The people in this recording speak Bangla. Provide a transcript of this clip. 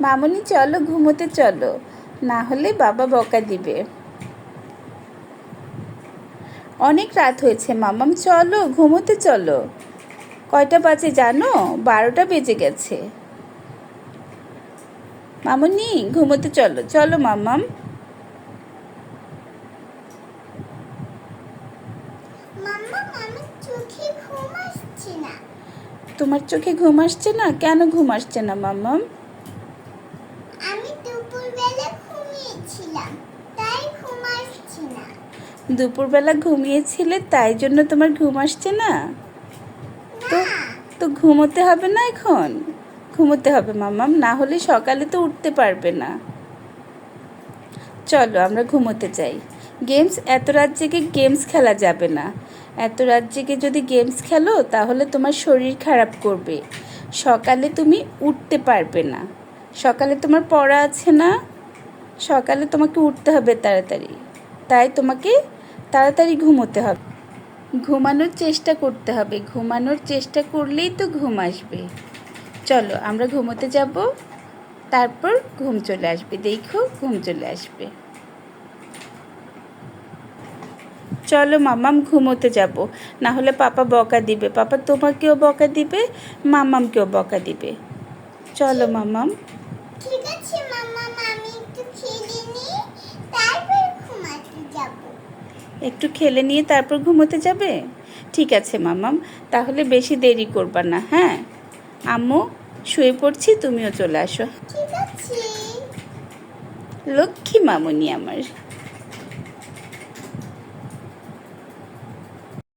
মামুনি চলো ঘুমোতে চলো, না হলে বাবা বকা দিবে। অনেক রাত হয়েছে মামাম, চলো ঘুমোতে চলো। কয়টা বাজে জানো? 12টা বেজে গেছে। মামুনি ঘুমোতে চলো, চলো মামাম। তোমার চোখে ঘুম আসছে না? কেন ঘুম আসছে না মামাম? আমি দুপুরবেলা ঘুমিয়েছিলাম, তাই ঘুম আসছে না। দুপুরবেলা ঘুমিয়েছিলে তাই জন্য তোমার ঘুম আসছে না? তো তো ঘুমোতে হবে না এখন? ঘুমোতে হবে মামাম, না হলে সকালে তো উঠতে পারবে না। চলো আমরা ঘুমোতে যাই। এত রাত জেগে গেমস খেলা যাবে না। এত রাত জেগে যদি গেমস খেলো তাহলে তোমার শরীর খারাপ করবে। সকালে তুমি উঠতে পারবে না। সকালে তোমার পড়া আছে না? সকালে তোমাকে উঠতে হবে তাড়াতাড়ি। তাই তোমাকে তাড়াতাড়ি ঘুমোতে হবে। ঘুমানোর চেষ্টা করতে হবে। ঘুমানোর চেষ্টা করলেই তো ঘুম আসবে। চলো আমরা ঘুমোতে যাব, তারপর ঘুম চলে আসবে। দেখো ঘুম চলে আসবে। চলো মামাম ঘুমোতে যাব, না হলে পাপা বকা দিবে। পাপা তোমাকেও বকা দিবে, মামামকেও বকা দিবে। চলো মামাম। ঠিক আছে মাম্মা, আমি একটু খেলে নিই, তারপর ঘুমাতে যাব। একটু খেলে নিয়ে তারপর ঘুমোতে যাবে? ঠিক আছে মামাম, তাহলে বেশি দেরি করবা না। হ্যাঁ আম্মু শুয়ে পড়ছি, তুমিও চলে আসো। ঠিক আছে। লক্ষ্মী মামুনি আমার।